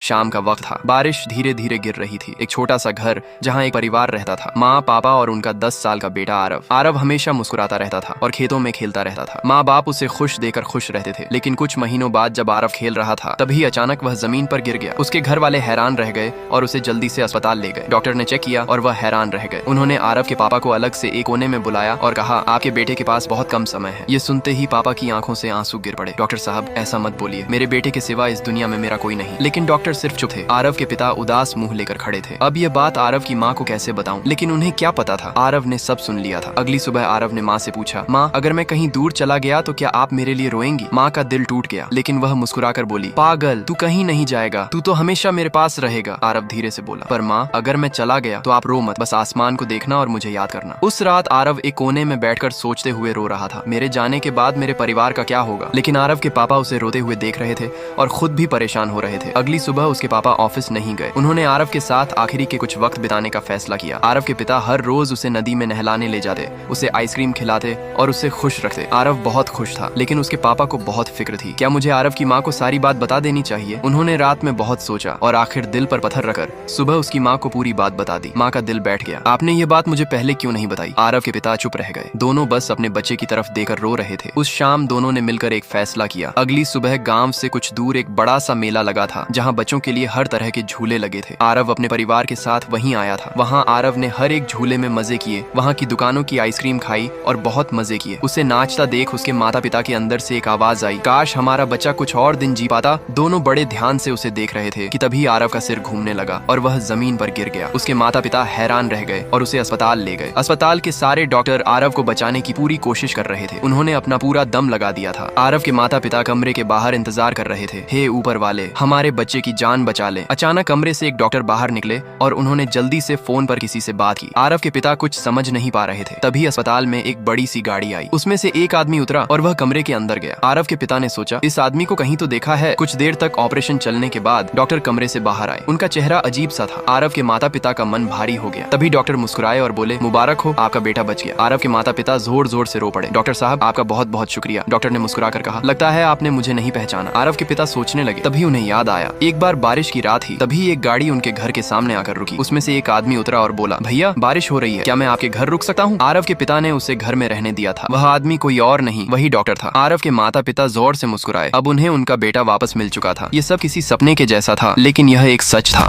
शाम का वक्त था। बारिश धीरे धीरे गिर रही थी। एक छोटा सा घर जहाँ एक परिवार रहता था, माँ, पापा और उनका 10 साल का बेटा आरव। आरव हमेशा मुस्कुराता रहता था और खेतों में खेलता रहता था। माँ बाप उसे खुश देकर खुश रहते थे। लेकिन कुछ महीनों बाद जब आरव खेल रहा था, तभी अचानक वह जमीन पर गिर गया। उसके घर वाले हैरान रह गए और उसे जल्दी से अस्पताल ले गए। डॉक्टर ने चेक किया और वह हैरान रह गए। उन्होंने आरव के पापा को अलग से एक कोने में बुलाया और कहा, आपके बेटे के पास बहुत कम समय है। ये सुनते ही पापा की आंखों से आंसू गिर पड़े। डॉक्टर साहब, ऐसा मत बोलिए, मेरे बेटे के सिवा इस दुनिया में मेरा कोई नहीं। लेकिन डॉक्टर सिर्फ चुप थे। आरव के पिता उदास मुंह लेकर खड़े थे। अब ये बात आरव की माँ को कैसे बताऊं? लेकिन उन्हें क्या पता था, आरव ने सब सुन लिया था। अगली सुबह आरव ने माँ से पूछा, माँ, अगर मैं कहीं दूर चला गया तो क्या आप मेरे लिए रोएंगी? माँ का दिल टूट गया, लेकिन वह मुस्कुराकर बोली, पागल, तू कहीं नहीं जाएगा, तू तो हमेशा मेरे पास रहेगा। आरव धीरे से बोला, पर माँ, अगर मैं चला गया तो आप रो मत, बस आसमान को देखना और मुझे याद करना। उस रात आरव एक कोने में बैठकर सोचते हुए रो रहा था, मेरे जाने के बाद मेरे परिवार का क्या होगा? लेकिन आरव के पापा उसे रोते हुए देख रहे थे और खुद भी परेशान हो रहे थे। अगली सुबह उसके पापा ऑफिस नहीं गए। उन्होंने आरव के साथ आखिरी के कुछ वक्त बिताने का फैसला किया। आरव के पिता हर रोज उसे नदी में नहलाने ले जाते, उसे आइसक्रीम खिलाते और उसे खुश रखते। आरव बहुत खुश था, लेकिन उसके पापा को बहुत फिक्र थी। क्या मुझे आरव की माँ को सारी बात बता देनी चाहिए? उन्होंने रात में बहुत सोचा और आखिर दिल पर पत्थर रखकर सुबह उसकी माँ को पूरी बात बता दी। माँ का दिल बैठ गया। आपने ये बात मुझे पहले क्यों नहीं बताई? आरव के पिता चुप रह गए। दोनों बस अपने बच्चे की तरफ देखकर रो रहे थे। उस शाम दोनों ने मिलकर एक फैसला किया। अगली सुबह गांव से कुछ दूर एक बड़ा सा मेला लगा था, जहां बच्चों के लिए हर तरह के झूले लगे थे। आरव अपने परिवार के साथ वहीं आया था। वहां आरव ने हर एक झूले में मजे किए, वहां की दुकानों की आइसक्रीम खाई और बहुत मजे किए। उसे नाचता देख उसके माता पिता के अंदर से एक आवाज आई, काश हमारा बच्चा कुछ और दिन जी पाता। दोनों बड़े ध्यान से उसे देख रहे थे कि तभी आरव का सिर घूमने लगा और वह जमीन पर गिर गया। उसके माता पिता हैरान रह गए और उसे अस्पताल ले गए। अस्पताल के सारे डॉक्टर आरव को बचाने की पूरी कोशिश कर रहे थे। उन्होंने अपना पूरा दम लगा दिया था। आरव के माता पिता कमरे के बाहर इंतजार कर रहे थे। हे ऊपर वाले, हमारे बच्चे की जान बचा ले। अचानक कमरे से एक डॉक्टर बाहर निकले और उन्होंने जल्दी से फोन पर किसी से बात की। आरव के पिता कुछ समझ नहीं पा रहे थे। तभी अस्पताल में एक बड़ी सी गाड़ी आई। उसमें से एक आदमी उतरा और वह कमरे के अंदर गया। आरव के पिता ने सोचा, इस आदमी को कहीं तो देखा है। कुछ देर तक ऑपरेशन चलने के बाद डॉक्टर कमरे से बाहर आए। उनका चेहरा अजीब सा था। आरव के माता पिता का मन भारी हो गया। तभी डॉक्टर मुस्कुराए और बोले, मुबारक हो, आपका बेटा बच गया। आरव के माता पिता जोर जोर से रो पड़े। डॉक्टर साहब, आपका बहुत बहुत शुक्रिया। डॉक्टर ने मुस्कुराकर कहा, लगता है आपने मुझे नहीं पहचाना। आरव के पिता सोचने लगे। तभी उन्हें याद आया, एक बार बारिश की रात ही, तभी एक गाड़ी उनके घर के सामने आकर रुकी। उसमें से एक आदमी उतरा और बोला, भैया, बारिश हो रही है, क्या मैं आपके घर रुक सकता हूँ? आरव के पिता ने उसे घर में रहने दिया था। वह आदमी कोई और नहीं, वही डॉक्टर था। आरव के माता पिता जोर से मुस्कुराए। अब उन्हें उनका बेटा वापस मिल चुका था। ये सब किसी सपने के जैसा था, लेकिन यह एक सच था।